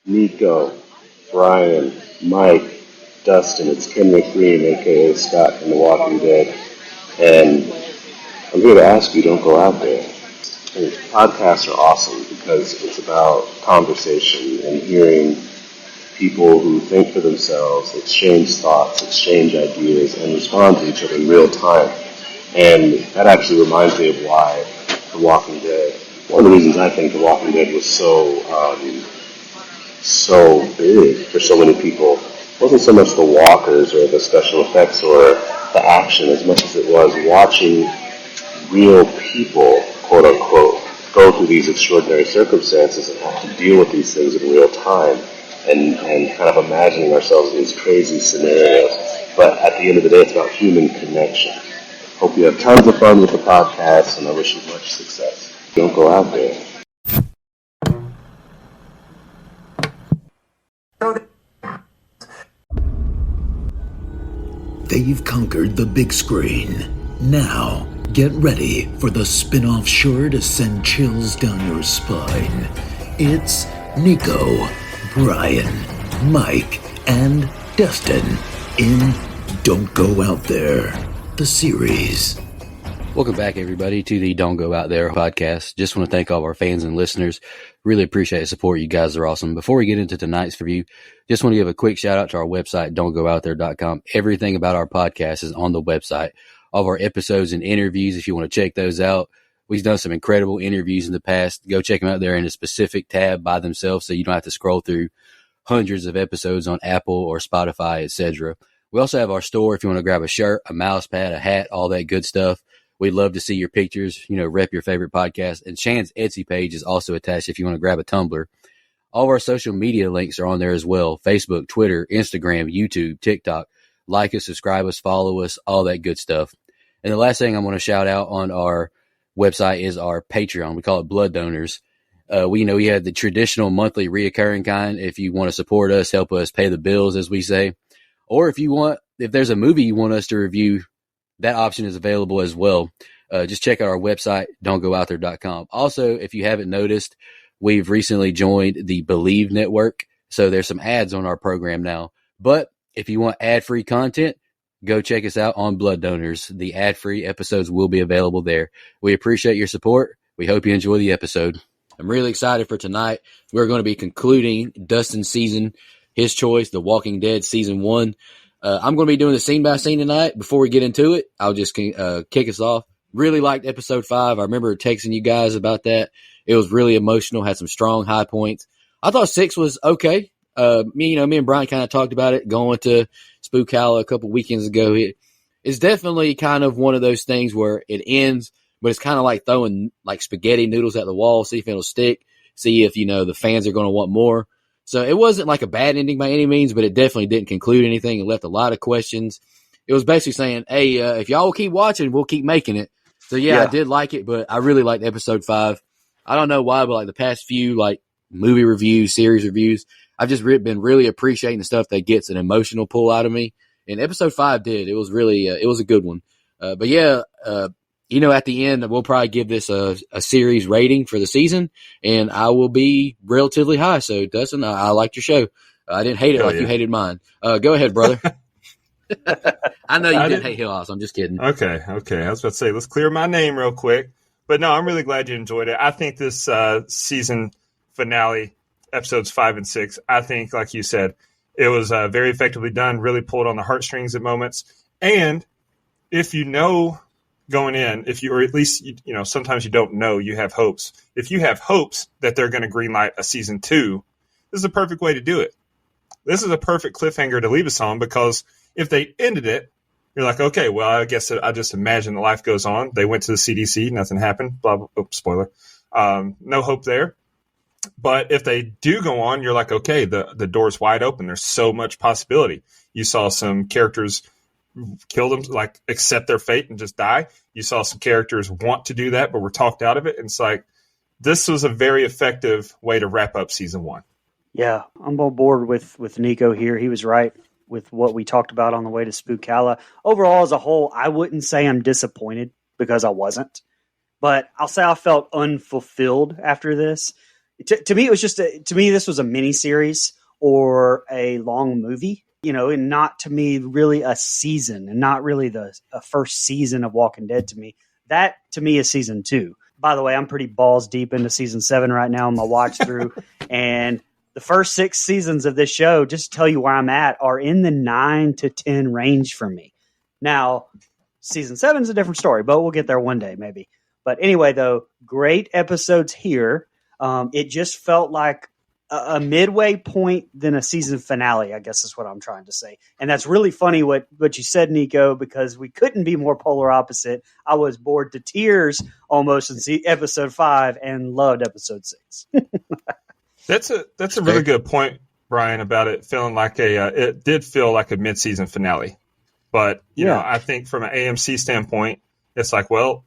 Nico, Brian, Mike, Dustin. It's Ken McGreen, aka Scott from The Walking Dead, and I'm here to ask you, don't go out there. And podcasts are awesome because it's about conversation and hearing people who think for themselves, exchange thoughts, exchange ideas, and respond to each other in real time. And that actually reminds me of why The Walking Dead, one of the reasons I think The Walking Dead was so big for so many people wasn't so much the walkers or the special effects or the action as much as it was watching real people, quote unquote, go through these extraordinary circumstances and have to deal with these things in real time and kind of imagining ourselves in these crazy scenarios. But at the end of the day, it's about human connection. Hope you have tons of fun with the podcast, and I wish you much success. Don't go out there. They've conquered the big screen. Now, get ready for the spin-off sure to send chills down your spine. It's Nico, Brian, Mike, and Dustin in Don't Go Out There, the series. Welcome back, everybody, to the Don't Go Out There podcast. Just want to thank all of our fans and listeners. Really appreciate the support. You guys are awesome. Before we get into tonight's review, just want to give a quick shout out to our website, don'tgoouthere.com. Everything about our podcast is on the website. All of our episodes and interviews, if you want to check those out. We've done some incredible interviews in the past. Go check them out there in a specific tab by themselves so you don't have to scroll through hundreds of episodes on Apple or Spotify, etc. We also have our store if you want to grab a shirt, a mouse pad, a hat, all that good stuff. We'd love to see your pictures, rep your favorite podcast. And Shan's Etsy page is also attached if you want to grab a tumbler. All of our social media links are on there as well. Facebook, Twitter, Instagram, YouTube, TikTok. Like us, subscribe us, follow us, all that good stuff. And the last thing I want to shout out on our website is our Patreon. We call it Blood Donors. We have the traditional monthly reoccurring kind. If you want to support us, help us pay the bills, as we say. Or if there's a movie you want us to review, that option is available as well. Just check out our website, don'tgoouthere.com. Also, if you haven't noticed, we've recently joined the Believe Network. So there's some ads on our program now. But if you want ad-free content, go check us out on Blood Donors. The ad-free episodes will be available there. We appreciate your support. We hope you enjoy the episode. I'm really excited for tonight. We're going to be concluding Dustin's season, his choice, The Walking Dead Season 1. I'm going to be doing the scene by scene tonight. Before we get into it, I'll just kick us off. Really liked episode 5. I remember texting you guys about that. It was really emotional, had some strong high points. I thought 6 was okay. Me and Brian kind of talked about it going to Spookalla a couple weekends ago. It's definitely kind of one of those things where it ends, but it's kind of like throwing like spaghetti noodles at the wall, see if it'll stick, see if, the fans are going to want more. So it wasn't like a bad ending by any means, but it definitely didn't conclude anything. It left a lot of questions. It was basically saying, hey, if y'all will keep watching, we'll keep making it. So, yeah, I did like it, but I really liked episode 5. I don't know why, but like the past few like movie reviews, series reviews, I've just been really appreciating the stuff that gets an emotional pull out of me. And episode 5 did. It was really it was a good one. At the end, we'll probably give this a series rating for the season, and I will be relatively high. So, Dustin, I liked your show. I didn't hate it you hated mine. Go ahead, brother. I know you didn't hate Hill House. I'm just kidding. Okay. I was about to say, let's clear my name real quick. But no, I'm really glad you enjoyed it. I think this season finale, episodes 5 and 6, I think, like you said, it was very effectively done, really pulled on the heartstrings at moments. And if you know going in, or at least, sometimes you don't know, you have hopes. If you have hopes that they're going to greenlight a season 2, this is a perfect way to do it. This is a perfect cliffhanger to leave us on, because if they ended it, you're like, okay, well, I guess I just imagine that life goes on. They went to the CDC, nothing happened, blah, blah, oh, spoiler. No hope there. But if they do go on, you're like, okay, the door's wide open. There's so much possibility. You saw some characters kill them, like accept their fate and just die. You saw some characters want to do that, but were talked out of it. And it's like, this was a very effective way to wrap up season 1. Yeah, I'm on board with Nico here. He was right with what we talked about on the way to Spookalla. Overall, as a whole, I wouldn't say I'm disappointed, because I wasn't. But I'll say I felt unfulfilled after this. To me, it was just to me, this was a mini series or a long movie, and not to me really a season, and not really a first season of Walking Dead to me. That to me is season 2. By the way, I'm pretty balls deep into season 7 right now in my watch through, and the first 6 seasons of this show, just to tell you where I'm at, are in the 9 to 10 range for me. Now, season 7 is a different story, but we'll get there one day maybe. But anyway, though, great episodes here. It just felt like a midway point than a season finale, I guess is what I'm trying to say. And that's really funny what you said, Nico, because we couldn't be more polar opposite. I was bored to tears almost in episode 5 and loved episode 6. That's a really good point, Brian, about it feeling like it did feel like a mid-season finale. But, you know, I think from an AMC standpoint, it's like, well,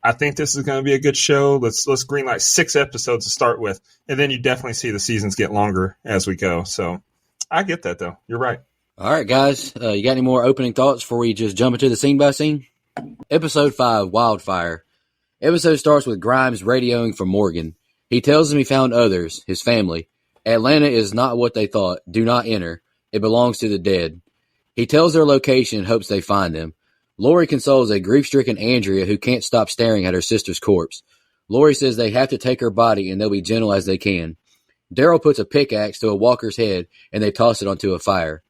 I think this is going to be a good show. Let's green like 6 episodes to start with. And then you definitely see the seasons get longer as we go. So I get that, though. You're right. All right, guys. You got any more opening thoughts before we just jump into the scene by scene? Episode 5, Wildfire. Episode starts with Grimes radioing for Morgan. He tells him he found others, his family. Atlanta is not what they thought. Do not enter. It belongs to the dead. He tells their location and hopes they find them. Lori consoles a grief-stricken Andrea who can't stop staring at her sister's corpse. Lori says they have to take her body and they'll be gentle as they can. Daryl puts a pickaxe to a walker's head and they toss it onto a fire.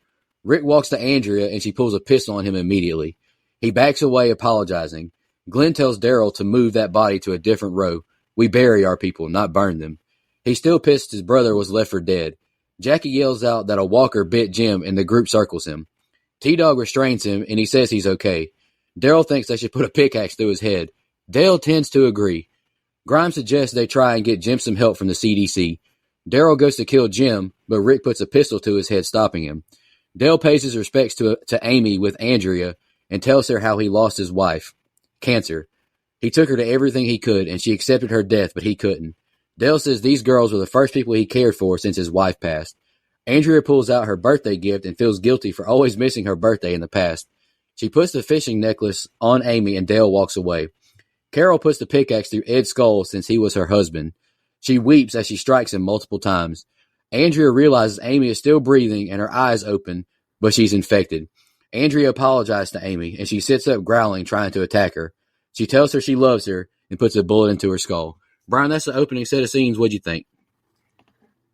Rick walks to Andrea and she pulls a pistol on him immediately. He backs away, apologizing. Glenn tells Daryl to move that body to a different row. We bury our people, not burn them. He's still pissed his brother was left for dead. Jackie yells out that a walker bit Jim and the group circles him. T-Dog restrains him and he says he's okay. Daryl thinks they should put a pickaxe through his head. Dale tends to agree. Grimes suggests they try and get Jim some help from the CDC. Daryl goes to kill Jim, but Rick puts a pistol to his head, stopping him. Dale pays his respects to Amy with Andrea and tells her how he lost his wife. Cancer. He took her to everything he could, and she accepted her death, but he couldn't. Dale says these girls were the first people he cared for since his wife passed. Andrea pulls out her birthday gift and feels guilty for always missing her birthday in the past. She puts the fishing necklace on Amy, and Dale walks away. Carol puts the pickaxe through Ed's skull since he was her husband. She weeps as she strikes him multiple times. Andrea realizes Amy is still breathing and her eyes open, but she's infected. Andrea apologizes to Amy, and she sits up growling, trying to attack her. She tells her she loves her and puts a bullet into her skull. Brian, that's the opening set of scenes. What'd you think?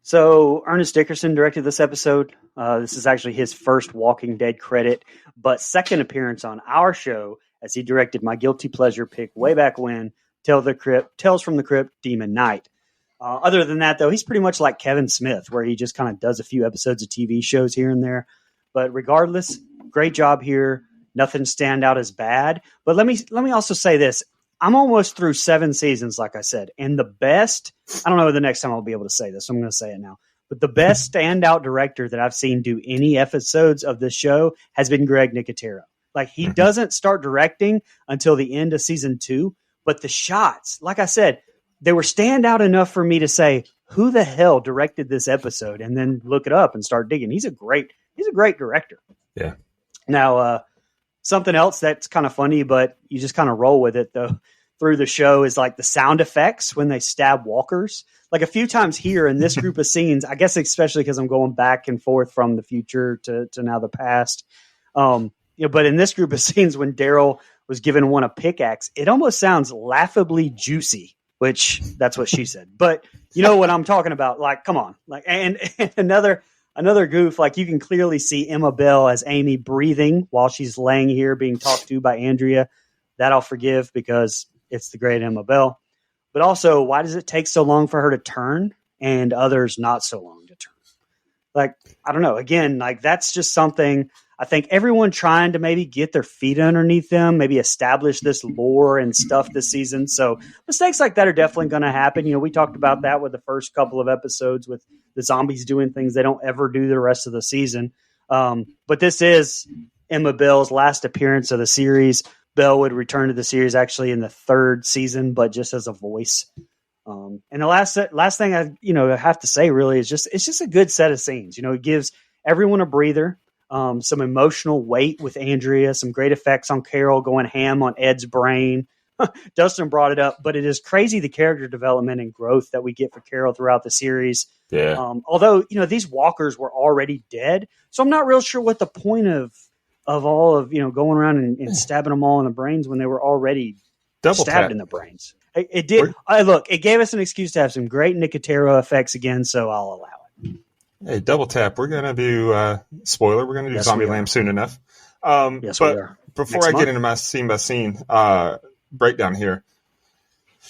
So Ernest Dickerson directed this episode. This is actually his first Walking Dead credit, but second appearance on our show as he directed my guilty pleasure pick way back when, Tales from the Crypt, Demon Knight. Other than that, though, he's pretty much like Kevin Smith, where he just kind of does a few episodes of TV shows here and there. But regardless, great job here. Nothing stand out as bad. But let me also say this. I'm almost through 7 seasons, like I said. And the best, I don't know the next time I'll be able to say this, so I'm going to say it now. But the best standout director that I've seen do any episodes of this show has been Greg Nicotero. Like, he doesn't start directing until the end of season 2. But the shots, like I said, they were standout enough for me to say, who the hell directed this episode? And then look it up and start digging. He's a great director. Yeah. Now, something else that's kind of funny, but you just kind of roll with it though through the show is like the sound effects when they stab walkers. Like a few times here in this group of scenes, I guess especially because I'm going back and forth from the future to now the past. But in this group of scenes when Daryl was given one a pickaxe, it almost sounds laughably juicy, which that's what she said. But you know what I'm talking about? Like, come on. Like, and another goof, like you can clearly see Emma Bell as Amy breathing while she's laying here being talked to by Andrea. That I'll forgive because it's the great Emma Bell. But also, why does it take so long for her to turn and others not so long to turn? Like, I don't know. Again, like that's just something I think everyone trying to maybe get their feet underneath them, maybe establish this lore and stuff this season. So mistakes like that are definitely going to happen. You know, we talked about that with the first couple of episodes with the zombies doing things they don't ever do the rest of the season. But this is Emma Bell's last appearance of the series. Bell would return to the series actually in the 3rd season, but just as a voice. And the last thing I have to say really is it's just a good set of scenes. You know, it gives everyone a breather. Some emotional weight with Andrea, some great effects on Carol going ham on Ed's brain. Dustin brought it up, but it is crazy the character development and growth that we get for Carol throughout the series. Yeah. Although, these walkers were already dead, so I'm not real sure what the point of all of, going around and stabbing them all in the brains when they were already Double stabbed tap. in the brains. It did. Look, it gave us an excuse to have some great Nicotero effects again, so I'll allow it. Hey, double tap. We're going to do, spoiler, we're going to do Zombieland soon enough. Yes, but we are. Before I get into my scene by scene breakdown here,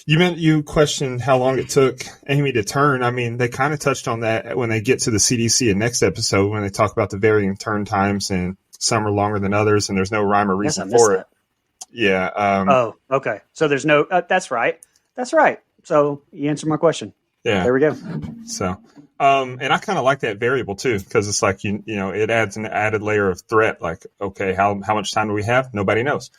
you questioned how long it took Amy to turn. I mean, they kind of touched on that when they get to the CDC in next episode when they talk about the varying turn times, and some are longer than others, and there's no rhyme or reason for it. Yeah. Okay. So there's no. That's right. That's right. So you answered my question. Yeah. There we go. So, and I kind of like that variable too, because it's like it adds an added layer of threat. Like, okay, how much time do we have? Nobody knows.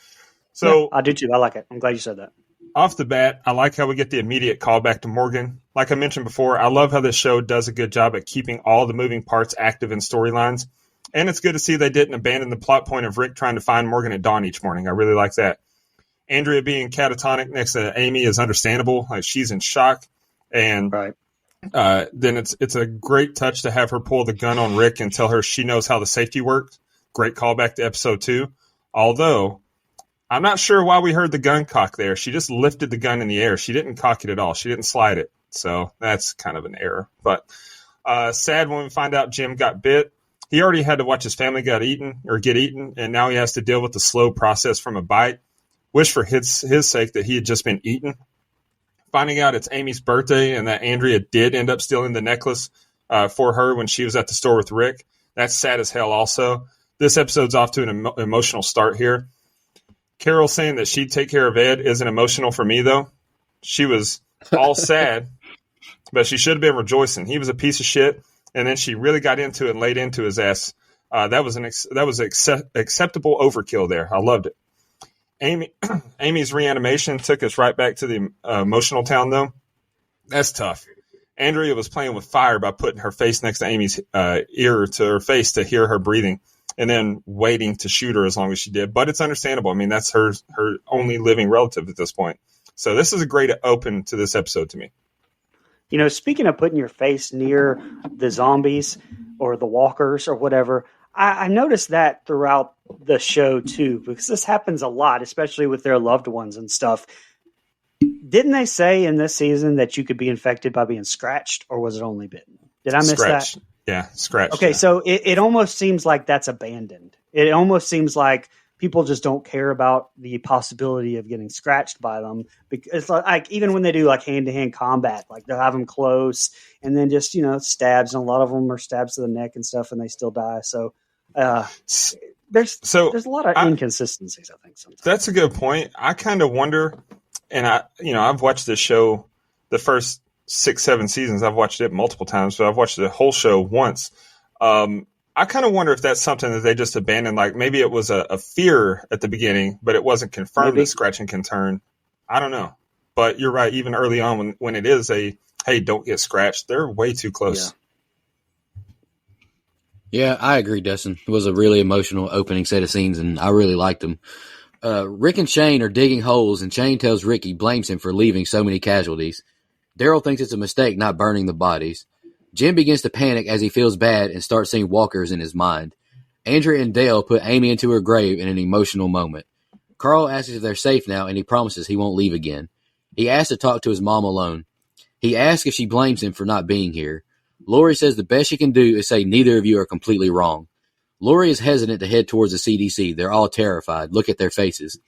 So yeah, I do too. I like it. I'm glad you said that. Off the bat, I like how we get the immediate call back to Morgan. Like I mentioned before, I love how this show does a good job at keeping all the moving parts active in storylines. And it's good to see they didn't abandon the plot point of Rick trying to find Morgan at dawn each morning. I really like that. Andrea being catatonic next to Amy is understandable. Like, she's in shock. And right. Then it's a great touch to have her pull the gun on Rick and tell her she knows how the safety works. Great callback to episode 2. Although, I'm not sure why we heard the gun cock there. She just lifted the gun in the air. She didn't cock it at all. She didn't slide it. So that's kind of an error. But sad when we find out Jim got bit. He already had to watch his family get eaten, and now he has to deal with the slow process from a bite. Wish for his sake that he had just been eaten. Finding out it's Amy's birthday and that Andrea did end up stealing the necklace for her when she was at the store with Rick. That's sad as hell also. This episode's off to an emotional start here. Carol saying that she'd take care of Ed isn't emotional for me, though. She was all sad, but she should have been rejoicing. He was a piece of shit, and then she really got into it and laid into his ass. That was acceptable overkill there. I loved it. Amy's reanimation took us right back to the emotional town, though. That's tough. Andrea was playing with fire by putting her face next to Amy's ear to her face to hear her breathing, and then waiting to shoot her as long as she did. But it's understandable. I mean, that's her only living relative at this point. So this is a great open to this episode to me. Speaking of putting your face near the zombies or the walkers or whatever, I noticed that throughout the show too, because this happens a lot, especially with their loved ones and stuff. Didn't they say in this season that you could be infected by being scratched, or was it only bitten? Did I miss that? Yeah, scratched. Okay, yeah. So it almost seems like that's abandoned. It almost seems like people just don't care about the possibility of getting scratched by them. Because it's like even when they do like hand-to-hand combat, like they'll have them close and then just, stabs. And a lot of them are stabs to the neck and stuff, and they still die. So there's a lot of inconsistencies, I think, sometimes. That's a good point. I kind of wonder, and I've watched this show the first 6-7 seasons. I've watched it multiple times, but I've watched the whole show once. I kind of wonder if that's something that they just abandoned. Like maybe it was a fear at the beginning, but it wasn't confirmed that scratching can turn. I don't know. But you're right. Even early on when it is hey, don't get scratched, they're way too close. Yeah, I agree, Dustin. It was a really emotional opening set of scenes, and I really liked them. Rick and Shane are digging holes, and Shane tells Rick he blames him for leaving so many casualties. Daryl thinks it's a mistake not burning the bodies. Jim begins to panic as he feels bad and starts seeing walkers in his mind. Andrea and Dale put Amy into her grave in an emotional moment. Carl asks if they're safe now, and he promises he won't leave again. He asks to talk to his mom alone. He asks if she blames him for not being here. Lori says the best she can do is say neither of you are completely wrong. Lori is hesitant to head towards the CDC. They're all terrified. Look at their faces.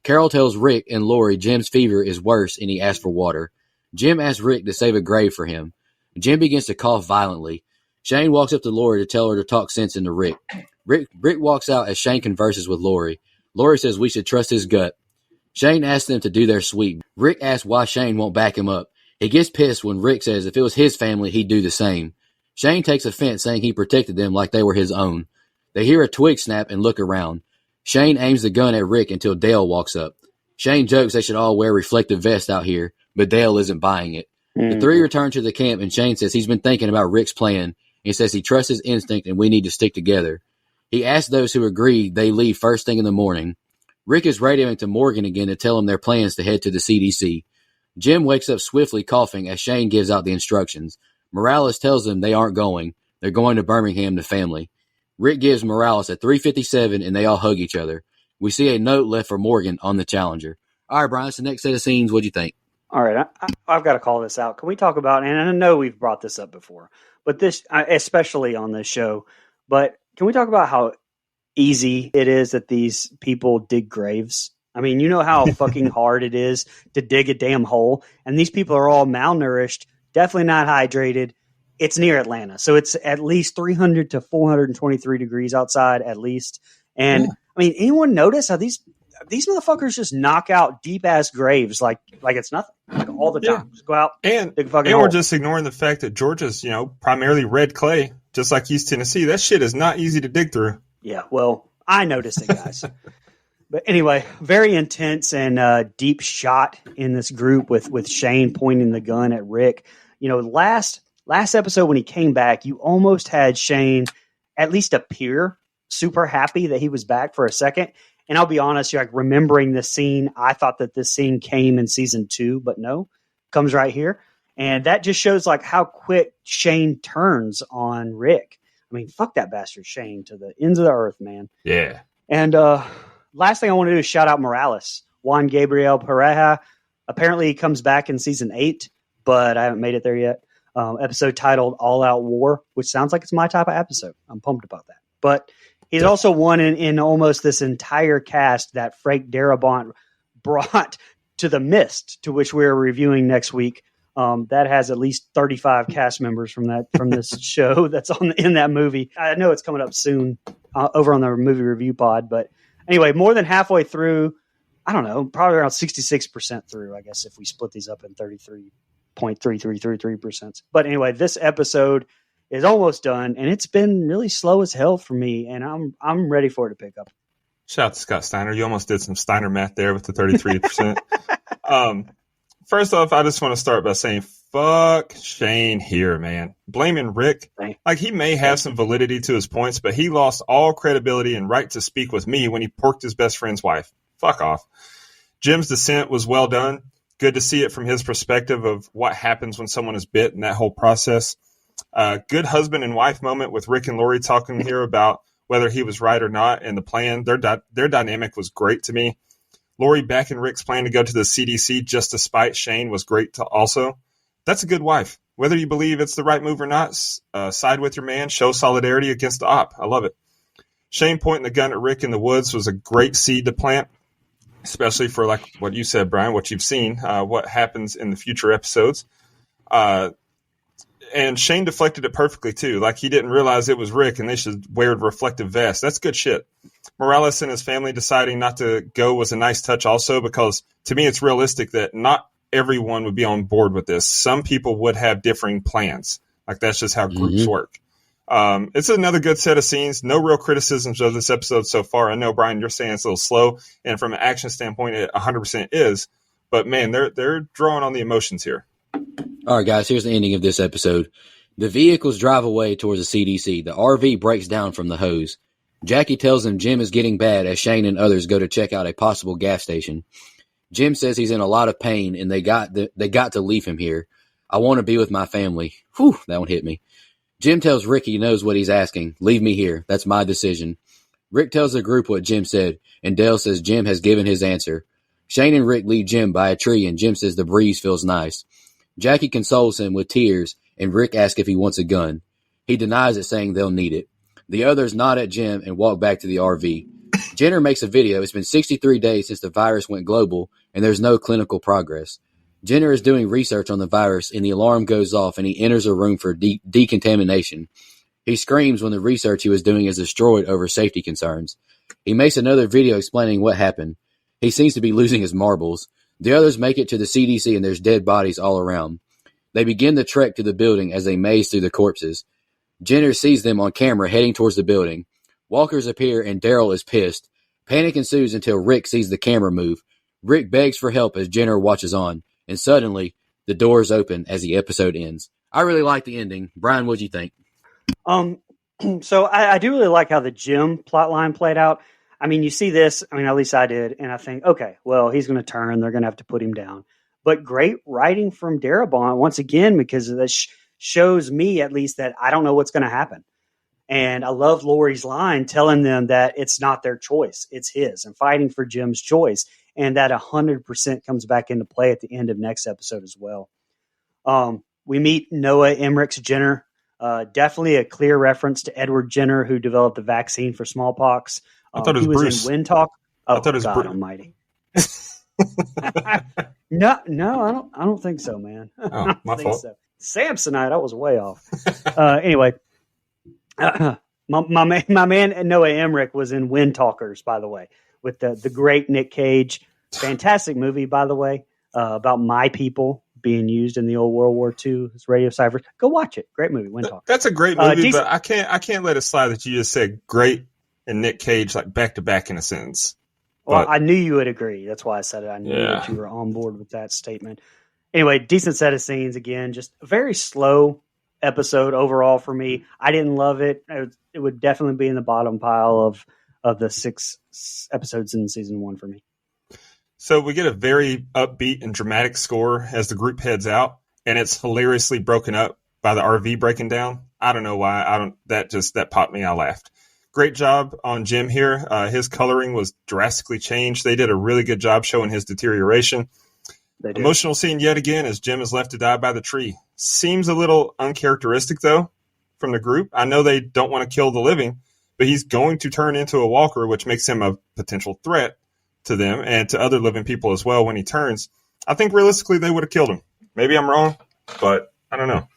Carol tells Rick and Lori Jim's fever is worse, and he asks for water. Jim asks Rick to save a grave for him. Jim begins to cough violently. Shane walks up to Lori to tell her to talk sense into Rick. Rick walks out as Shane converses with Lori. Lori says we should trust his gut. Shane asks them to do their sweep. Rick asks why Shane won't back him up. He gets pissed when Rick says if it was his family, he'd do the same. Shane takes offense, saying he protected them like they were his own. They hear a twig snap and look around. Shane aims the gun at Rick until Dale walks up. Shane jokes they should all wear reflective vests out here, but Dale isn't buying it. The three return to the camp, and Shane says he's been thinking about Rick's plan. He says he trusts his instinct and we need to stick together. He asks those who agree they leave first thing in the morning. Rick is radioing to Morgan again to tell him their plans to head to the CDC. Jim wakes up swiftly coughing as Shane gives out the instructions. Morales tells them they aren't going. They're going to Birmingham to family. Rick gives Morales a 357 and they all hug each other. We see a note left for Morgan on the Challenger. All right, Brian, it's the next set of scenes. What'd you think? All right, I've got to call this out. Can we talk about, and I know we've brought this up before, but this, especially on this show, but can we talk about how easy it is that these people dig graves? I mean, you know how fucking hard it is to dig a damn hole, and these people are all malnourished, definitely not hydrated. It's near Atlanta, so it's at least 300 to 423 degrees outside, at least. And Yeah. I mean, anyone notice how these motherfuckers just knock out deep ass graves like it's nothing, like all the time? Yeah. Just go out And dig a fucking we're hole. just ignoring the fact that Georgia's, primarily red clay, just like East Tennessee. That shit is not easy to dig through. Yeah, well, I noticed it, guys. But anyway, very intense and deep shot in this group with Shane pointing the gun at Rick. Last episode when he came back, you almost had Shane at least appear super happy that he was back for a second. And I'll be honest, you're like remembering this scene. I thought that this scene came in season 2, but no, comes right here. And that just shows like how quick Shane turns on Rick. I mean, fuck that bastard Shane to the ends of the earth, man. Yeah. And last thing I want to do is shout out Morales. Juan Gabriel Pareja. Apparently he comes back in season 8, but I haven't made it there yet. Episode titled All Out War, which sounds like it's my type of episode. I'm pumped about that. But he's also one in almost this entire cast that Frank Darabont brought to The Mist, to which we're reviewing next week. That has at least 35 cast members from this show that's in that movie. I know it's coming up soon over on the movie review pod, but anyway, more than halfway through. I don't know, probably around 66% through, I guess, if we split these up in 33.3333%. But anyway, this episode is almost done, and it's been really slow as hell for me, and I'm ready for it to pick up. Shout out to Scott Steiner. You almost did some Steiner math there with the 33%. First off, I just want to start by saying, fuck Shane here, man. Blaming Rick. Like, he may have some validity to his points, but he lost all credibility and right to speak with me when he porked his best friend's wife. Fuck off. Jim's dissent was well done. Good to see it from his perspective of what happens when someone is bit and that whole process. Good husband and wife moment with Rick and Lori talking here about whether he was right or not and the plan. Their dynamic was great to me. Lori backing Rick's plan to go to the CDC just to spite Shane was great to also. That's a good wife. Whether you believe it's the right move or not, side with your man, show solidarity against the op. I love it. Shane pointing the gun at Rick in the woods was a great seed to plant, especially for like what you said, Brian, what you've seen, what happens in the future episodes. And Shane deflected it perfectly too. Like, he didn't realize it was Rick and they should wear a reflective vest. That's good shit. Morales and his family deciding not to go was a nice touch also, because to me it's realistic that not everyone would be on board with this. Some people would have differing plans. Like, that's just how groups work. It's another good set of scenes. No real criticisms of this episode so far. I know, Brian, you're saying it's a little slow, and from an action standpoint, it 100% is. But man, they're drawing on the emotions here. All right, guys, here's the ending of this episode. The vehicles drive away towards the CDC. The RV breaks down from the hose. Jackie tells them Jim is getting bad as Shane and others go to check out a possible gas station. Jim says he's in a lot of pain and they got to leave him here. I want to be with my family. Whew, that one hit me. Jim tells Rick he knows what he's asking. Leave me here. That's my decision. Rick tells the group what Jim said, and Dale says Jim has given his answer. Shane and Rick lead Jim by a tree, and Jim says the breeze feels nice. Jackie consoles him with tears, and Rick asks if he wants a gun. He denies it, saying they'll need it. The others nod at Jim and walk back to the RV. Jenner makes a video. It's been 63 days since the virus went global, and there's no clinical progress. Jenner is doing research on the virus, and the alarm goes off, and he enters a room for decontamination. He screams when the research he was doing is destroyed over safety concerns. He makes another video explaining what happened. He seems to be losing his marbles. The others make it to the CDC, and there's dead bodies all around. They begin the trek to the building as they maze through the corpses. Jenner sees them on camera heading towards the building. Walkers appear, and Daryl is pissed. Panic ensues until Rick sees the camera move. Rick begs for help as Jenner watches on. And suddenly, the doors open as the episode ends. I really like the ending. Brian, what'd you think? So I do really like how the Jim plotline played out. I mean, you see this, I mean, at least I did, and I think, okay, well, he's going to turn. They're going to have to put him down. But great writing from Darabont once again, because this shows me at least that I don't know what's going to happen. And I love Lori's line telling them that it's not their choice, it's his, and fighting for Jim's choice. And that 100% comes back into play at the end of next episode as well. We meet Noah Emmerich's Jenner. Definitely a clear reference to Edward Jenner, who developed the vaccine for smallpox. I thought it was he was Bruce. in Wind Talk. Oh, I thought it was God Bruce. Almighty! No, I don't think so, man. Oh, my fault. So. Samsonite, I was way off. Anyway, my man Noah Emmerich was in Wind Talkers, by the way, with the great Nick Cage. Fantastic movie, by the way, about my people being used in the old World War II as radio ciphers. Go watch it. Great movie, Wind Talkers. That's a great movie, but I can't let it slide that you just said great and Nick Cage like back to back in a sentence. Well, I knew you would agree. That's why I said it. I knew that you were on board with that statement. Anyway, decent set of scenes. Again, just a very slow episode overall for me. I didn't love it. It would definitely be in the bottom pile of the 6 episodes in season 1 for me. So we get a very upbeat and dramatic score as the group heads out, and it's hilariously broken up by the RV breaking down. I don't know why. That popped me. I laughed. Great job on Jim here. His coloring was drastically changed. They did a really good job showing his deterioration. Emotional scene yet again as Jim is left to die by the tree. Seems a little uncharacteristic, though, from the group. I know they don't want to kill the living, but he's going to turn into a walker, which makes him a potential threat to them and to other living people as well when he turns. I think realistically they would have killed him. Maybe I'm wrong, but I don't know.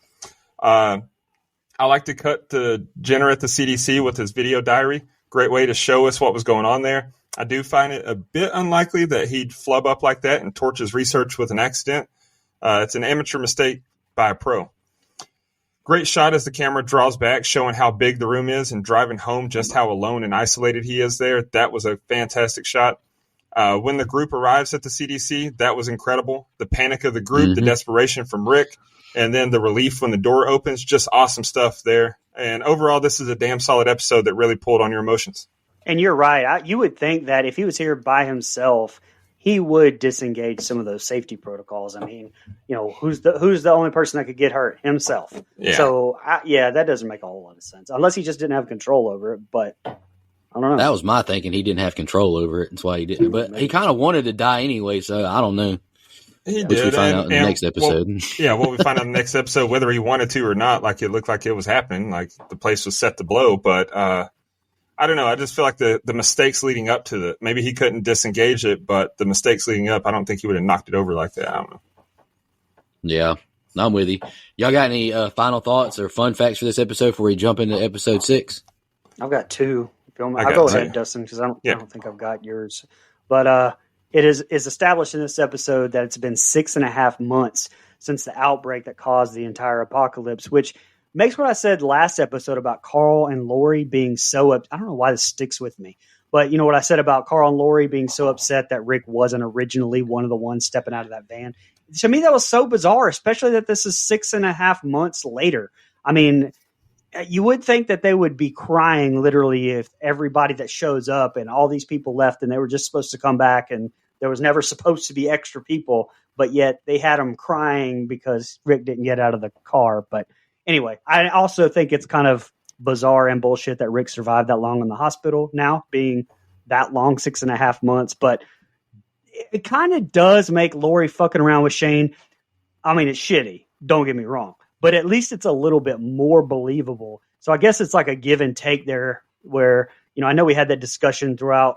I like to cut to Jenner at the CDC with his video diary. Great way to show us what was going on there. I do find it a bit unlikely that he'd flub up like that and torch his research with an accident. It's an amateur mistake by a pro. Great shot as the camera draws back, showing how big the room is and driving home just how alone and isolated he is there. That was a fantastic shot. When the group arrives at the CDC, that was incredible. The panic of the group, the desperation from Rick, and then the relief when the door opens, just awesome stuff there. And overall, this is a damn solid episode that really pulled on your emotions. And you're right. You would think that if he was here by himself, he would disengage some of those safety protocols. I mean, who's the only person that could get hurt? Himself. Yeah. So, that doesn't make a whole lot of sense. Unless he just didn't have control over it. But I don't know. That was my thinking. He didn't have control over it. That's why he didn't. But he kind of wanted to die anyway, so I don't know. He Which did. we find out in the next episode. What we find out in the next episode, whether he wanted to or not, like it looked like it was happening, like the place was set to blow. But I don't know. I just feel like the mistakes leading up to it, maybe he couldn't disengage it, but the mistakes leading up, I don't think he would have knocked it over like that. I don't know. Yeah, I'm with you. Y'all got any final thoughts or fun facts for this episode before we jump into episode 6? I've got 2. I'll go ahead, Dustin, because I don't think I've got yours. But it is established in this episode that it's been 6.5 months since the outbreak that caused the entire apocalypse, which makes what I said last episode about Carl and Lori being so I don't know why this sticks with me, but you know what I said about Carl and Lori being so upset that Rick wasn't originally one of the ones stepping out of that van. To me, that was so bizarre, especially that this is 6.5 months later. I mean, you would think that they would be crying literally if everybody that shows up and all these people left and they were just supposed to come back and there was never supposed to be extra people, but yet they had them crying because Rick didn't get out of the car. But anyway, I also think it's kind of bizarre and bullshit that Rick survived that long in the hospital now, being that long, 6.5 months. But it kind of does make Lori fucking around with Shane. I mean, it's shitty. Don't get me wrong. But at least it's a little bit more believable. So I guess it's like a give and take there where, I know we had that discussion throughout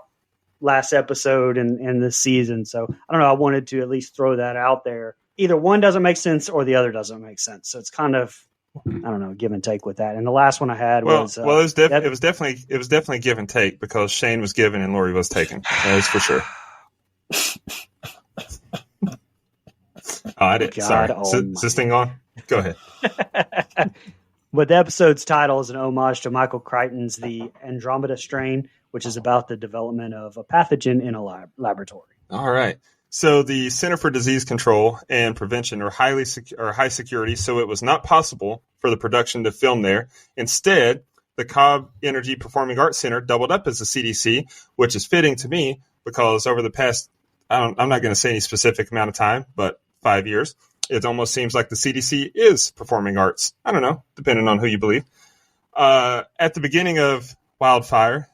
last episode and this season. So I don't know. I wanted to at least throw that out there. Either one doesn't make sense or the other doesn't make sense. So it's kind of, I don't know, give and take with that. And the last one I had was... it was definitely give and take because Shane was given and Lori was taken. That is for sure. I did. Sorry. Is this thing on? Go ahead. But the episode's title is an homage to Michael Crichton's The Andromeda Strain, which is about the development of a pathogen in a laboratory. All right. So the Center for Disease Control and Prevention are high security, so it was not possible for the production to film there. Instead, the Cobb Energy Performing Arts Center doubled up as the CDC, which is fitting to me because over the past, I'm not going to say any specific amount of time, but 5 years, it almost seems like the CDC is performing arts. I don't know, depending on who you believe. At the beginning of Wildfire,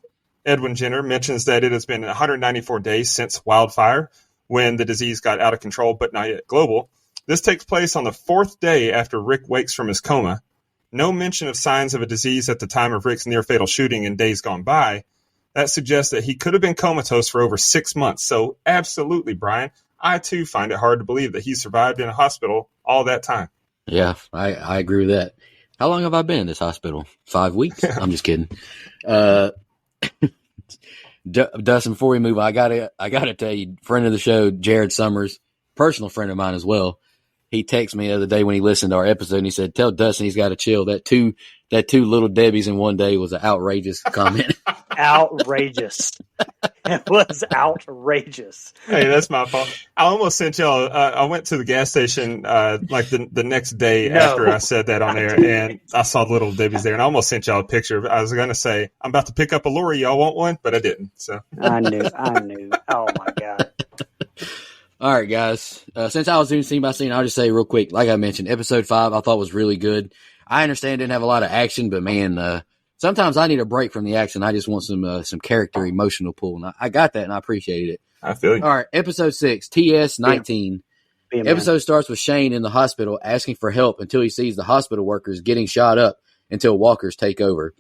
Edwin Jenner mentions that it has been 194 days since Wildfire when the disease got out of control, but not yet global. This takes place on the 4th day after Rick wakes from his coma. No mention of signs of a disease at the time of Rick's near-fatal shooting in days gone by. That suggests that he could have been comatose for over 6 months. So absolutely, Brian, I too find it hard to believe that he survived in a hospital all that time. Yeah, I agree with that. How long have I been in this hospital? 5 weeks? I'm just kidding. Dustin, before we move, I gotta tell you, friend of the show, Jared Summers, personal friend of mine as well. He texted me the other day when he listened to our episode, and he said, "Tell Dustin he's got to chill. That two little Debbies in one day was an outrageous comment." Outrageous. It was outrageous. Hey, that's my fault. I almost sent y'all. I went to the gas station like the next day after I said that on air, and I saw the little Debbie's there, and I almost sent y'all a picture. I was going to say I'm about to pick up a lorry. Y'all want one? But I didn't. So I knew. Oh my god. All right, guys. Since I was doing scene by scene, I'll just say real quick, like I mentioned, episode 5 I thought was really good. I understand it didn't have a lot of action, but man, sometimes I need a break from the action. I just want some character emotional pull, and I got that, and I appreciated it. I feel you. All right, episode 6, TS-19. Episode starts with Shane in the hospital asking for help until he sees the hospital workers getting shot up until walkers take over.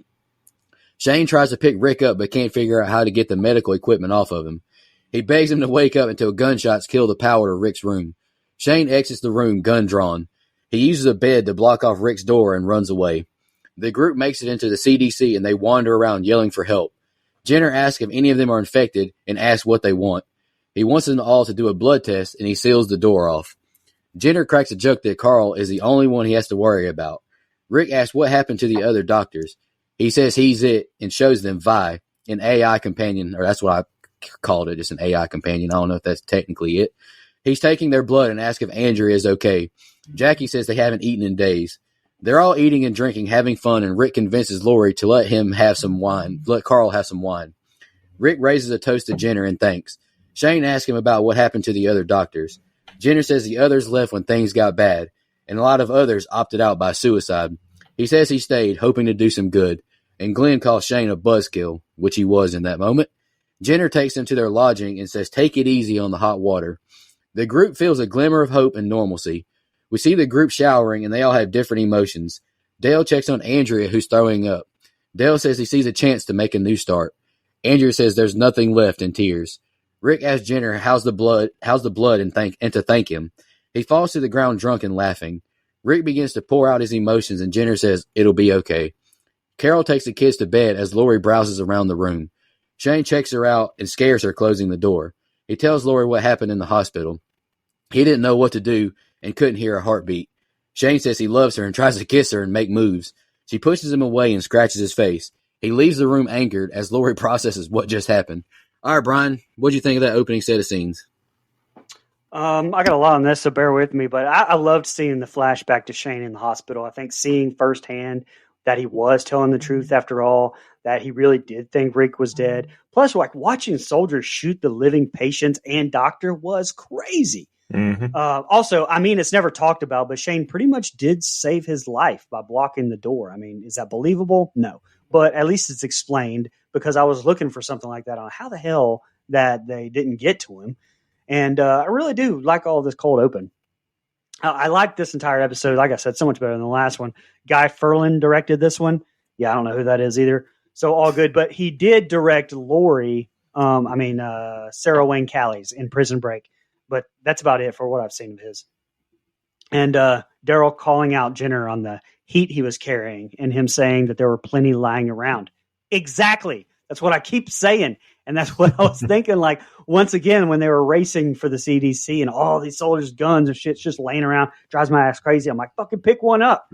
Shane tries to pick Rick up but can't figure out how to get the medical equipment off of him. He begs him to wake up until gunshots kill the power to Rick's room. Shane exits the room, gun drawn. He uses a bed to block off Rick's door and runs away. The group makes it into the CDC and they wander around yelling for help. Jenner asks if any of them are infected and asks what they want. He wants them all to do a blood test and he seals the door off. Jenner cracks a joke that Carl is the only one he has to worry about. Rick asks what happened to the other doctors. He says he's it and shows them Vi, an AI companion, or that's what I called it, just an AI companion. I don't know if that's technically it. He's taking their blood and asks if Andrea is okay. Jackie says they haven't eaten in days. They're all eating and drinking, having fun, and Rick convinces Lori to let Carl have some wine. Rick raises a toast to Jenner and thanks. Shane asks him about what happened to the other doctors. Jenner says the others left when things got bad, and a lot of others opted out by suicide. He says he stayed, hoping to do some good, and Glenn calls Shane a buzzkill, which he was in that moment. Jenner takes them to their lodging and says, take it easy on the hot water. The group feels a glimmer of hope and normalcy. We see the group showering, and they all have different emotions. Dale checks on Andrea, who's throwing up. Dale says he sees a chance to make a new start. Andrea says there's nothing left in tears. Rick asks Jenner how's the blood and to thank him. He falls to the ground drunk and laughing. Rick begins to pour out his emotions, and Jenner says it'll be okay. Carol takes the kids to bed as Lori browses around the room. Shane checks her out and scares her, closing the door. He tells Lori what happened in the hospital. He didn't know what to do and couldn't hear a heartbeat. Shane says he loves her and tries to kiss her and make moves. She pushes him away and scratches his face. He leaves the room angered as Lori processes what just happened. All right, Brian, what did you think of that opening set of scenes? I got a lot on this, so bear with me, but I loved seeing the flashback to Shane in the hospital. I think seeing firsthand that he was telling the truth after all, that he really did think Rick was dead. Plus, like watching soldiers shoot the living patients and doctor was crazy. Mm-hmm. Also, I mean, it's never talked about, but Shane pretty much did save his life by blocking the door. I mean, is that believable? No, but at least it's explained, because I was looking for something like that on how the hell that they didn't get to him. And I really do like all this cold open. I like this entire episode. Like I said, so much better than the last one. Guy Ferlin directed this one. Yeah, I don't know who that is either. So all good. But he did direct Lori, Sarah Wayne Callies in Prison Break. But that's about it for what I've seen of his. And Daryl calling out Jenner on the heat he was carrying and him saying that there were plenty lying around. Exactly. That's what I keep saying. And that's what I was thinking, like, once again, when they were racing for the CDC and all these soldiers' guns and shit's just laying around, drives my ass crazy. I'm like, fucking pick one up.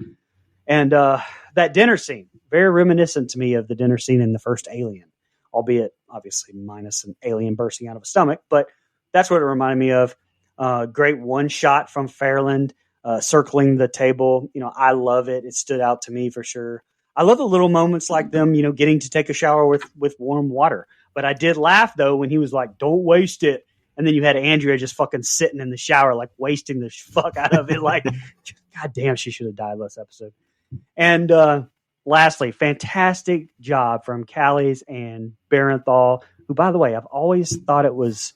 And that dinner scene, very reminiscent to me of the dinner scene in the first Alien, albeit obviously minus an alien bursting out of a stomach. But that's what it reminded me of. Great one shot from Fairland circling the table. You know, I love it. It stood out to me for sure. I love the little moments like them, getting to take a shower with warm water. But I did laugh though when he was like, "Don't waste it," and then you had Andrea just fucking sitting in the shower, like wasting the fuck out of it. Like, God damn, she should have died last episode. And lastly, fantastic job from Callies and Barenthal, who, by the way, I've always thought it's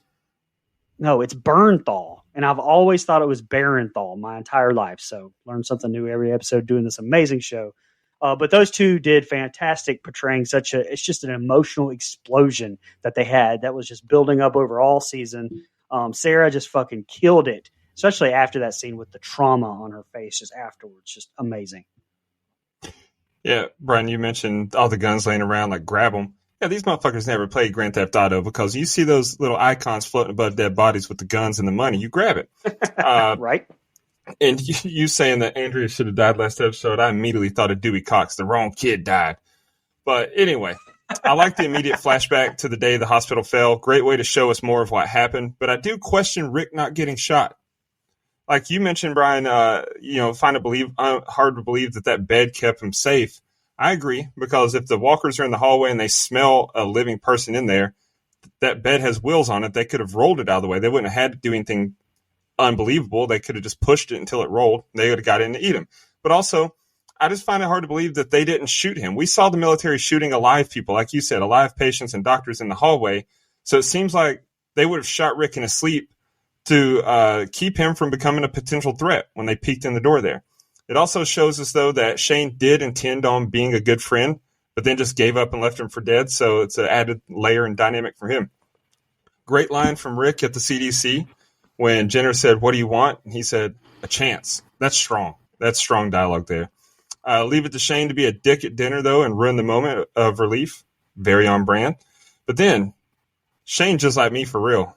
Bernthal. And I've always thought it was Barenthal my entire life. So learn something new every episode doing this amazing show. But those two did fantastic portraying it's just an emotional explosion that they had that was just building up over all season. Sarah just fucking killed it, especially after that scene with the trauma on her face just afterwards. Just amazing. Yeah, Brian, you mentioned all the guns laying around, like grab them. Yeah, these motherfuckers never played Grand Theft Auto because you see those little icons floating above dead bodies with the guns and the money. You grab it. Right? And you saying that Andrea should have died last episode, I immediately thought of Dewey Cox. The wrong kid died. But anyway, I like the immediate flashback to the day the hospital fell. Great way to show us more of what happened. But I do question Rick not getting shot. Like you mentioned, Brian, find it hard to believe that bed kept him safe. I agree, because if the walkers are in the hallway and they smell a living person in there, that bed has wheels on it. They could have rolled it out of the way. They wouldn't have had to do anything unbelievable. They could have just pushed it until it rolled. They would have got in to eat him. But also, I just find it hard to believe that they didn't shoot him. We saw the military shooting alive people, like you said, alive patients and doctors in the hallway. So it seems like they would have shot Rick in his sleep to keep him from becoming a potential threat when they peeked in the door there. It also shows us, though, that Shane did intend on being a good friend, but then just gave up and left him for dead. So it's an added layer and dynamic for him. Great line from Rick at the CDC when Jenner said, "What do you want?" And he said, "A chance." That's strong. That's strong dialogue there. Leave it to Shane to be a dick at dinner, though, and ruin the moment of relief. Very on brand. But then, Shane, just like me for real.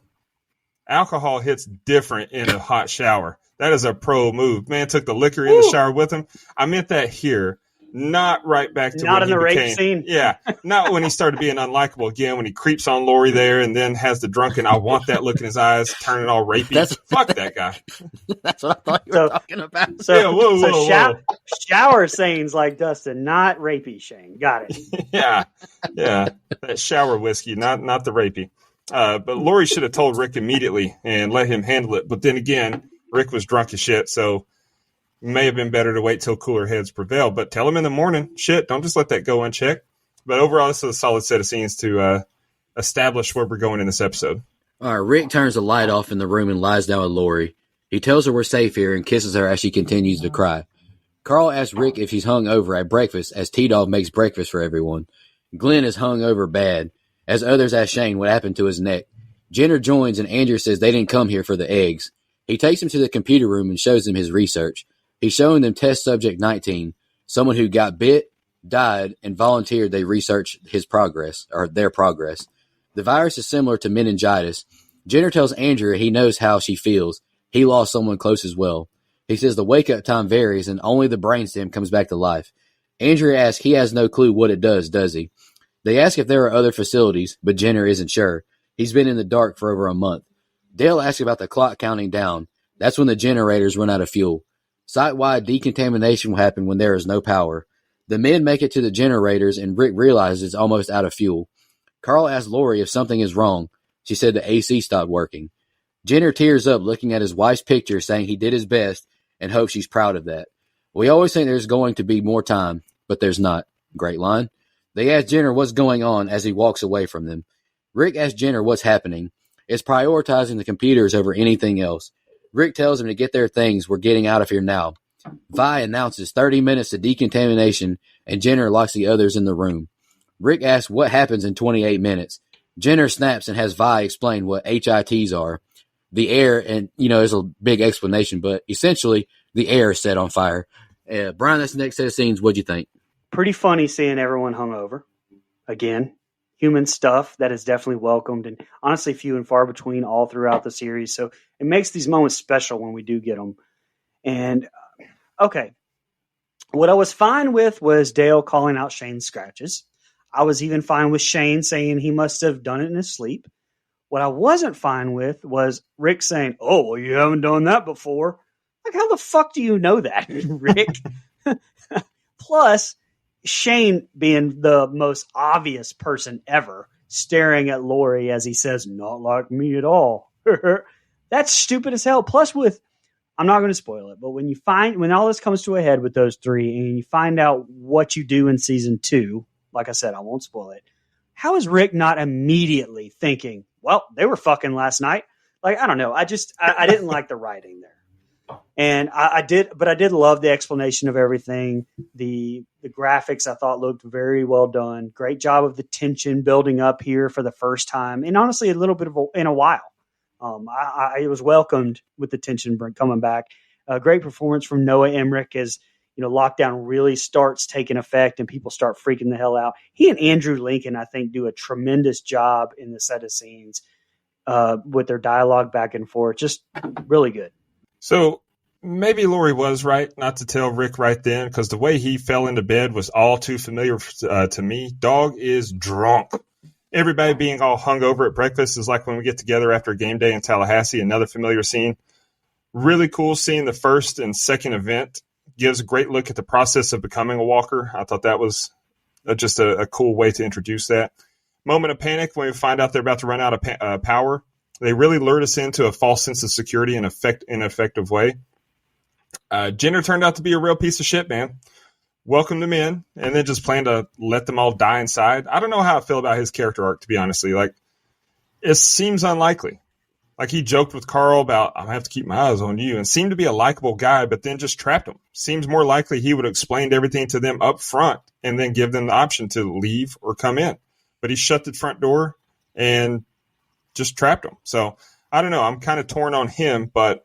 Alcohol hits different in a hot shower. That is a pro move. Man took the liquor in the shower with him. I meant that here, not right back to not when in the rape scene. Yeah, not when he started being unlikable again, when he creeps on Lori there and then has the drunken, I want that look in his eyes, turning all rapey. Fuck that guy. That's what I thought you were talking about. So, yeah, whoa. Shower scenes like Dustin, not rapey Shane. Got it. Yeah. That shower whiskey, not the rapey. But Lori should have told Rick immediately and let him handle it. But then again, Rick was drunk as shit, so it may have been better to wait till cooler heads prevail. But tell him in the morning. Shit, don't just let that go unchecked. But overall, this is a solid set of scenes to establish where we're going in this episode. All right, Rick turns the light off in the room and lies down with Lori. He tells her we're safe here and kisses her as she continues to cry. Carl asks Rick if he's hung over at breakfast as T-Dog makes breakfast for everyone. Glenn is hung over bad, as others ask Shane what happened to his neck. Jenner joins and Andrew says they didn't come here for the eggs. He takes him to the computer room and shows them his research. He's showing them test subject 19, someone who got bit, died, and volunteered they research their progress. The virus is similar to meningitis. Jenner tells Andrea he knows how she feels. He lost someone close as well. He says the wake-up time varies and only the brainstem comes back to life. Andrea asks he has no clue what it does he? They ask if there are other facilities, but Jenner isn't sure. He's been in the dark for over a month. Dale asks about the clock counting down. That's when the generators run out of fuel. Site-wide decontamination will happen when there is no power. The men make it to the generators, and Rick realizes it's almost out of fuel. Carl asks Lori if something is wrong. She said the AC stopped working. Jenner tears up looking at his wife's picture, saying he did his best and hopes she's proud of that. We always think there's going to be more time, but there's not. Great line. They ask Jenner what's going on as he walks away from them. Rick asks Jenner what's happening. It's prioritizing the computers over anything else. Rick tells him to get their things. We're getting out of here now. Vi announces 30 minutes to decontamination, and Jenner locks the others in the room. Rick asks what happens in 28 minutes. Jenner snaps and has Vi explain what HITs are. The air, and, there's a big explanation, but essentially the air is set on fire. Brian, that's the next set of scenes. What'd you think? Pretty funny seeing everyone hungover. Again, human stuff that is definitely welcomed and honestly few and far between all throughout the series. So it makes these moments special when we do get them. And, okay, what I was fine with was Dale calling out Shane's scratches. I was even fine with Shane saying he must have done it in his sleep. What I wasn't fine with was Rick saying, "Oh, well, you haven't done that before." Like, how the fuck do you know that, Rick? Plus, Shane being the most obvious person ever, staring at Lori as he says, "Not like me at all." That's stupid as hell. Plus, I'm not going to spoil it, but when all this comes to a head with those three, and you find out what you do in season 2, like I said, I won't spoil it. How is Rick not immediately thinking, "Well, they were fucking last night"? Like, I don't know. I didn't like the writing there. And I did love the explanation of everything. The graphics I thought looked very well done. Great job of the tension building up here for the first time, and honestly, a little bit in a while. I was welcomed with the tension coming back. A great performance from Noah Emmerich as lockdown really starts taking effect and people start freaking the hell out. He and Andrew Lincoln, I think, do a tremendous job in the set of scenes with their dialogue back and forth. Just really good. So maybe Lori was right not to tell Rick right then, because the way he fell into bed was all too familiar to me. Dog is drunk. Everybody being all hungover at breakfast is like when we get together after a game day in Tallahassee, another familiar scene. Really cool seeing the first and second event. Gives a great look at the process of becoming a walker. I thought that was just a cool way to introduce that. Moment of panic when we find out they're about to run out of power. They really lured us into a false sense of security in an effective way. Jenner turned out to be a real piece of shit, man. Welcomed them in, and then just planned to let them all die inside. I don't know how I feel about his character arc, to be honestly. Like, it seems unlikely. Like, he joked with Carl about, "I'm going to have to keep my eyes on you," and seemed to be a likable guy, but then just trapped him. Seems more likely he would have explained everything to them up front and then give them the option to leave or come in. But he shut the front door and just trapped them. So, I don't know. I'm kind of torn on him, but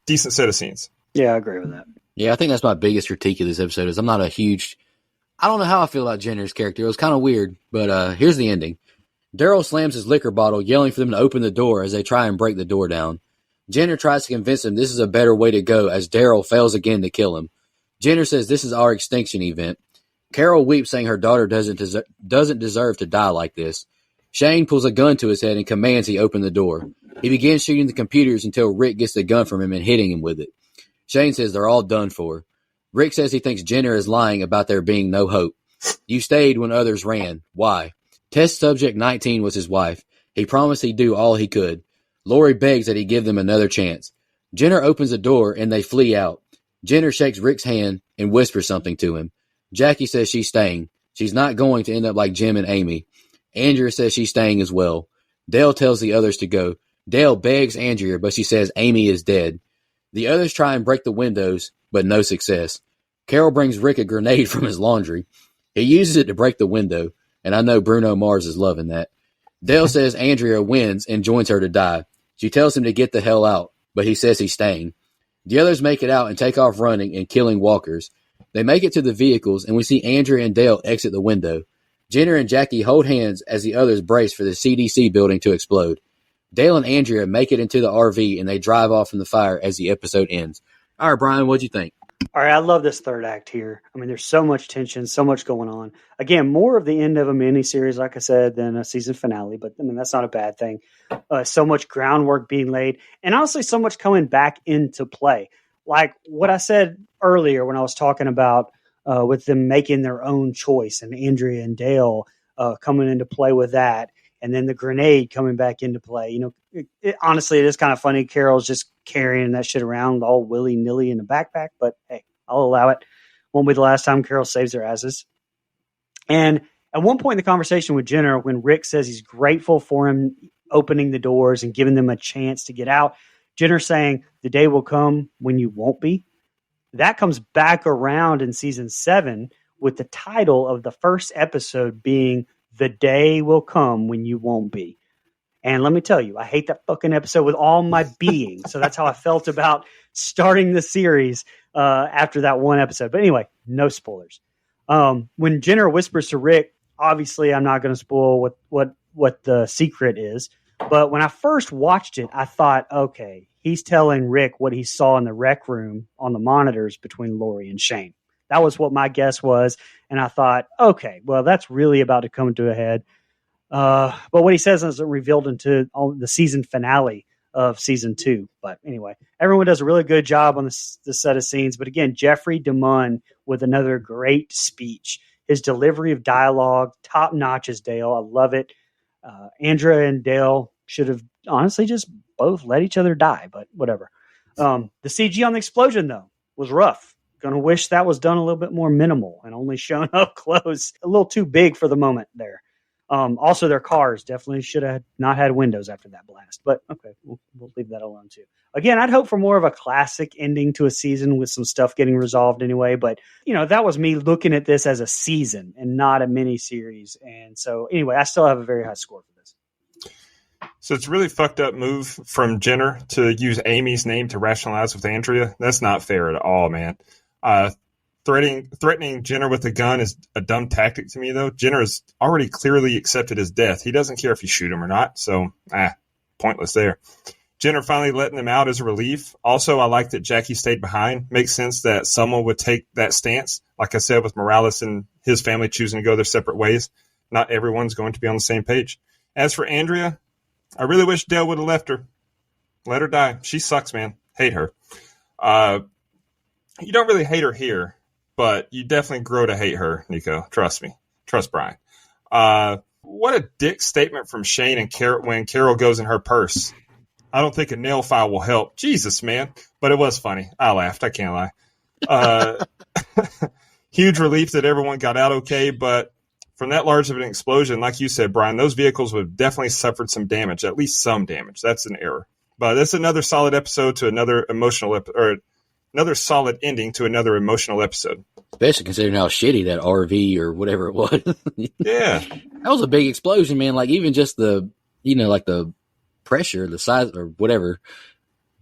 decent set of scenes. Yeah, I agree with that. Yeah, I think that's my biggest critique of this episode is I don't know how I feel about Jenner's character. It was kind of weird, but here's the ending. Daryl slams his liquor bottle, yelling for them to open the door as they try and break the door down. Jenner tries to convince him this is a better way to go as Daryl fails again to kill him. Jenner says this is our extinction event. Carol weeps, saying her daughter doesn't deserve to die like this. Shane pulls a gun to his head and commands he open the door. He begins shooting the computers until Rick gets the gun from him and hitting him with it. Shane says they're all done for. Rick says he thinks Jenner is lying about there being no hope. You stayed when others ran. Why? Test subject 19 was his wife. He promised he'd do all he could. Lori begs that he give them another chance. Jenner opens the door and they flee out. Jenner shakes Rick's hand and whispers something to him. Jackie says she's staying. She's not going to end up like Jim and Amy. Andrea says she's staying as well. Dale tells the others to go. Dale begs Andrea, but she says Amy is dead. The others try and break the windows, but no success. Carol brings Rick a grenade from his laundry. He uses it to break the window, and I know Bruno Mars is loving that. Dale says Andrea wins and joins her to die. She tells him to get the hell out, but he says he's staying. The others make it out and take off running and killing walkers. They make it to the vehicles, and we see Andrea and Dale exit the window. Jenner and Jackie hold hands as the others brace for the CDC building to explode. Dale and Andrea make it into the RV, and they drive off from the fire as the episode ends. All right, Brian, what'd you think? All right, I love this third act here. I mean, there's so much tension, so much going on. Again, more of the end of a miniseries, like I said, than a season finale, but I mean, that's not a bad thing. So much groundwork being laid, and honestly, so much coming back into play. Like what I said earlier when I was talking about with them making their own choice and Andrea and Dale coming into play with that. And then the grenade coming back into play. You know, honestly, it is kind of funny. Carol's just carrying that shit around all willy-nilly in a backpack. But, hey, I'll allow it. Won't be the last time Carol saves their asses. And at one point in the conversation with Jenner, when Rick says he's grateful for him opening the doors and giving them a chance to get out, Jenner saying, the day will come when you won't be. That comes back around in season 7 with the title of the first episode being The Day Will Come When You Won't Be. And let me tell you, I hate that fucking episode with all my being. So that's how I felt about starting the series after that one episode. But anyway, no spoilers. When Jenner whispers to Rick, obviously I'm not going to spoil what the secret is. But when I first watched it, I thought, okay, he's telling Rick what he saw in the rec room on the monitors between Lori and Shane. That was what my guess was. And I thought, okay, well, that's really about to come to a head. But what he says isn't revealed into the season finale of season 2. But anyway, everyone does a really good job on this set of scenes. But again, Jeffrey DeMunn with another great speech. His delivery of dialogue, top notch as Dale. I love it. Andrea and Dale should have honestly just both let each other die, but whatever. The CG on the explosion, though, was rough. Gonna wish that was done a little bit more minimal and only shown up close. A little too big for the moment there. Also, their cars definitely should have not had windows after that blast. But okay, we'll leave that alone too. Again, I'd hope for more of a classic ending to a season with some stuff getting resolved anyway. But that was me looking at this as a season and not a mini series. And so anyway, I still have a very high score for this. So it's a really fucked up move from Jenner to use Amy's name to rationalize with Andrea. That's not fair at all, man. Threatening Jenner with a gun is a dumb tactic to me, though. Jenner has already clearly accepted his death. He doesn't care if you shoot him or not, so pointless there. Jenner finally letting them out is a relief. Also, I like that Jackie stayed behind. Makes sense that someone would take that stance. Like I said, with Morales and his family choosing to go their separate ways, not everyone's going to be on the same page. As for Andrea, I really wish Dale would have left her. Let her die. She sucks, man. Hate her. You don't really hate her here, but you definitely grow to hate her, Nico. Trust me. Trust Brian. What a dick statement from Shane and Carol when Carol goes in her purse. I don't think a nail file will help. Jesus, man. But it was funny. I laughed. I can't lie. Huge relief that everyone got out okay, but from that large of an explosion, like you said, Brian, those vehicles would have definitely suffered some damage, at least some damage. That's an error. But that's another solid episode to another another solid ending to another emotional episode. Especially considering how shitty that RV or whatever it was. Yeah. That was a big explosion, man. Like even just the, like the pressure, the size or whatever,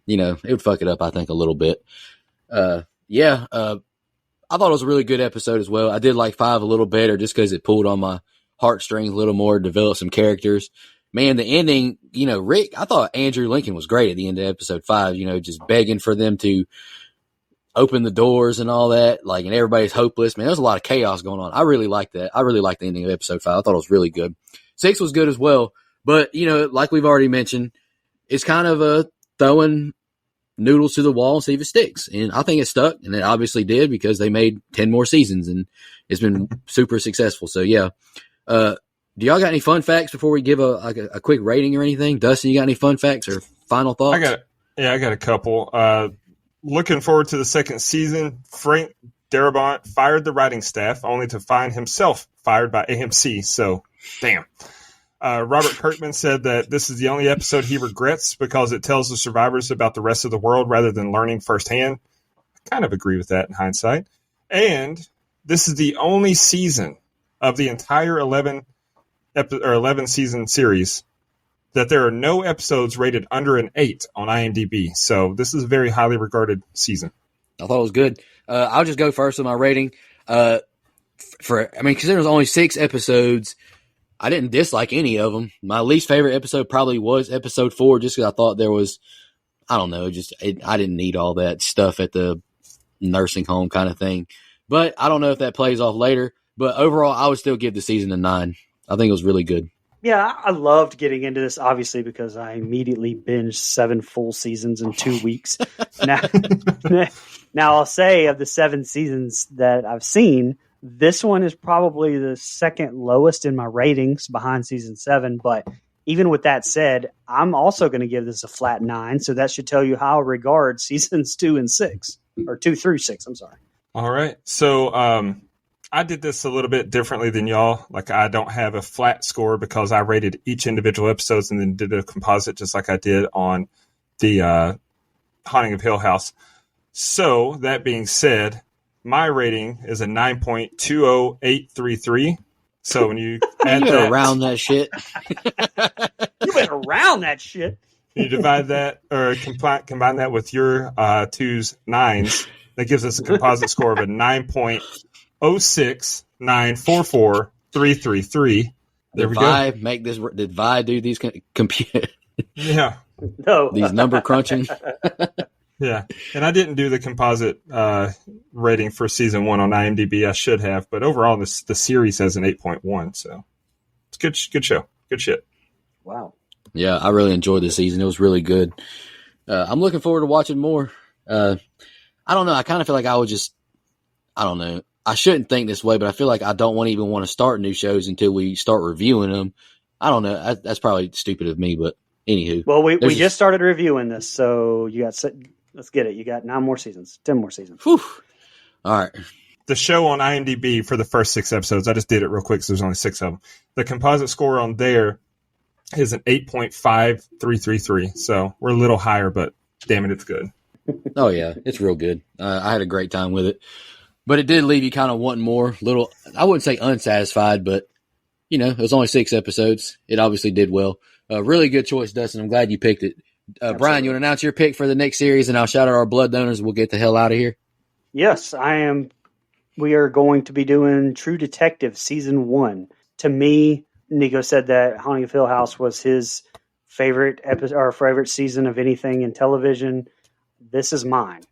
it would fuck it up, I think, a little bit. I thought it was a really good episode as well. I did like 5 a little better just because it pulled on my heartstrings a little more, developed some characters. Man, the ending, Rick, I thought Andrew Lincoln was great at the end of episode 5, just begging for them to open the doors and all that, and everybody's hopeless. Man, there's a lot of chaos going on. I really liked that. I really liked the ending of episode 5. I thought it was really good. 6 was good as well. But, like we've already mentioned, it's kind of throwing noodles to the wall and see if it sticks. And I think it stuck, and it obviously did because they made 10 more seasons, and it's been super successful. So, yeah. Do y'all got any fun facts before we give a quick rating or anything? Dustin, you got any fun facts or final thoughts? I got a couple. Looking forward to the second season. Frank Darabont fired the writing staff only to find himself fired by AMC. So, damn. Robert Kirkman said that this is the only episode he regrets because it tells the survivors about the rest of the world rather than learning firsthand. I kind of agree with that in hindsight. And this is the only season of the entire 11 season series that there are no episodes rated under an 8 on IMDb. So this is a very highly regarded season. I thought it was good. I'll just go first with my rating. Because there was only 6 episodes, I didn't dislike any of them. My least favorite episode probably was episode 4, just because I thought there was, I don't know, I didn't need all that stuff at the nursing home kind of thing. But I don't know if that plays off later. But overall, I would still give the season a 9. I think it was really good. Yeah, I loved getting into this, obviously, because I immediately binged 7 full seasons in 2 weeks. Now, I'll say of the 7 seasons that I've seen, this one is probably the second lowest in my ratings behind season 7. But even with that said, I'm also going to give this a flat 9. So that should tell you how I regard seasons 2 and 6, or 2 through 6. I'm sorry. All right. So, I did this a little bit differently than y'all. I don't have a flat score because I rated each individual episodes and then did a composite just like I did on the Haunting of Hill House. So that being said, my rating is a 9.20833. So when you add that around that shit, you went around that shit. You divide that or combine that with your 2's 9s. That gives us a composite score of a 9.0694433. There we go. Did Vi do these compute? Yeah. No. These number crunching. Yeah. And I didn't do the composite rating for season 1 on IMDb. I should have, but overall the series has an 8.1. So it's good show. Good shit. Wow. Yeah, I really enjoyed this season. It was really good. I'm looking forward to watching more. I don't know. I kind of feel like I would just, I don't know. I shouldn't think this way, but I feel like I don't even want to start new shows until we start reviewing them. I don't know. That's probably stupid of me, but anywho. Well, we just started reviewing this, so let's get it. You got 9 more seasons, 10 more seasons. Whew. All right. The show on IMDb for the first 6 episodes, I just did it real quick, so there's only 6 of them. The composite score on there is an 8.5333. So we're a little higher, but damn it, it's good. Oh, yeah. It's real good. I had a great time with it. But it did leave you kind of wanting more, little, I wouldn't say unsatisfied, but, you know, it was only 6 episodes. It obviously did well. Really good choice, Dustin. I'm glad you picked it. Brian, you want to announce your pick for the next series, and I'll shout out our blood donors, and we'll get the hell out of here? Yes, I am. We are going to be doing True Detective Season 1. To me, Nico said that Haunting of Hill House was his favorite episode or favorite season of anything in television. This is mine.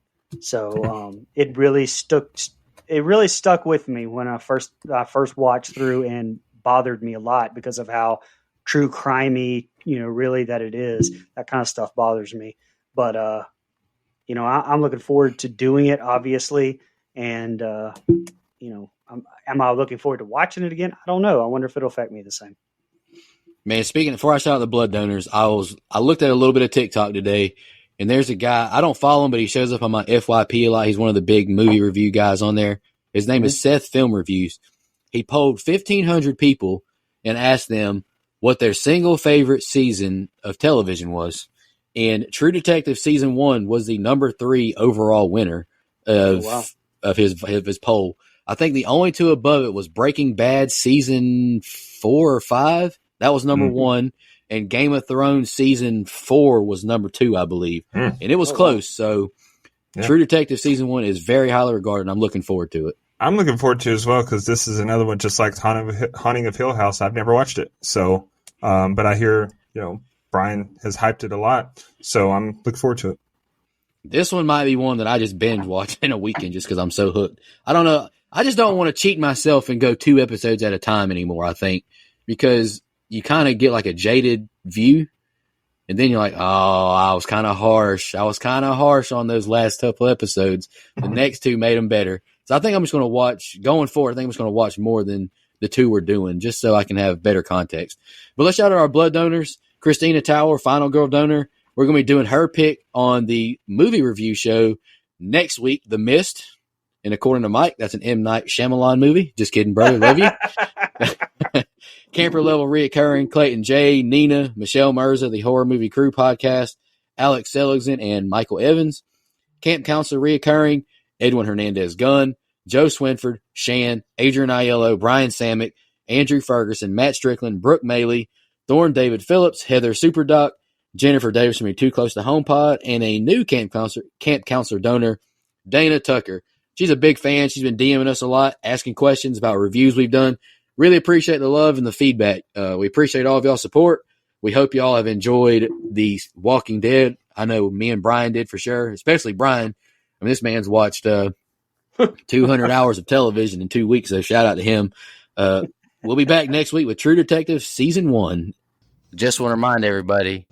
So it really stuck with me when I first watched through, and bothered me a lot because of how true crimey, really that it is. That kind of stuff bothers me. But I'm looking forward to doing it, obviously. And am I looking forward to watching it again? I don't know. I wonder if it'll affect me the same. Man, before I shout out the blood donors, I looked at a little bit of TikTok today, and there's a guy, I don't follow him, but he shows up on my FYP a lot. He's one of the big movie review guys on there. His name is Seth Film Reviews. He polled 1,500 people and asked them what their single favorite season of television was. And True Detective Season 1 was the number 3 overall winner of his poll. I think the only 2 above it was Breaking Bad Season 4 or 5. That was number 1. And Game of Thrones Season 4 was number 2, I believe. And it was close. So True Detective Season 1 is very highly regarded, and I'm looking forward to it. I'm looking forward to it as well, because this is another one just like Haunting of Hill House. I've never watched it. So, but I hear, Brian has hyped it a lot. So I'm looking forward to it. This one might be one that I just binge watch in a weekend just because I'm so hooked. I don't know. I just don't want to cheat myself and go 2 episodes at a time anymore, I think, because you kind of get like a jaded view, and then you're like, oh, I was kind of harsh. I was kind of harsh on those last couple episodes. The next 2 made them better. So I think I'm just going to watch, going forward, I think I'm just going to watch more than the 2 we're doing, just so I can have better context. But let's shout out our blood donors. Christina Tower, final girl donor. We're going to be doing her pick on the movie review show next week, The Mist. And according to Mike, that's an M. Night Shyamalan movie. Just kidding, brother. Love you. Camper level reoccurring Clayton J, Nina, Michelle Mirza, the Horror Movie Crew podcast, Alex Seligson, and Michael Evans. Camp counselor reoccurring Edwin Hernandez Gunn, Joe Swinford, Shan, Adrian Aiello, Brian Samick, Andrew Ferguson, Matt Strickland, Brooke Maley, Thorne David Phillips, Heather Superdoc, Jennifer Davis from Too Close to Home Pod, and a new camp counselor donor, Dana Tucker. She's a big fan. She's been DMing us a lot, asking questions about reviews we've done. Really appreciate the love and the feedback. We appreciate all of y'all's support. We hope y'all have enjoyed The Walking Dead. I know me and Brian did for sure, especially Brian. I mean, this man's watched 200 hours of television in 2 weeks, so shout out to him. We'll be back next week with True Detective Season 1. Just want to remind everybody,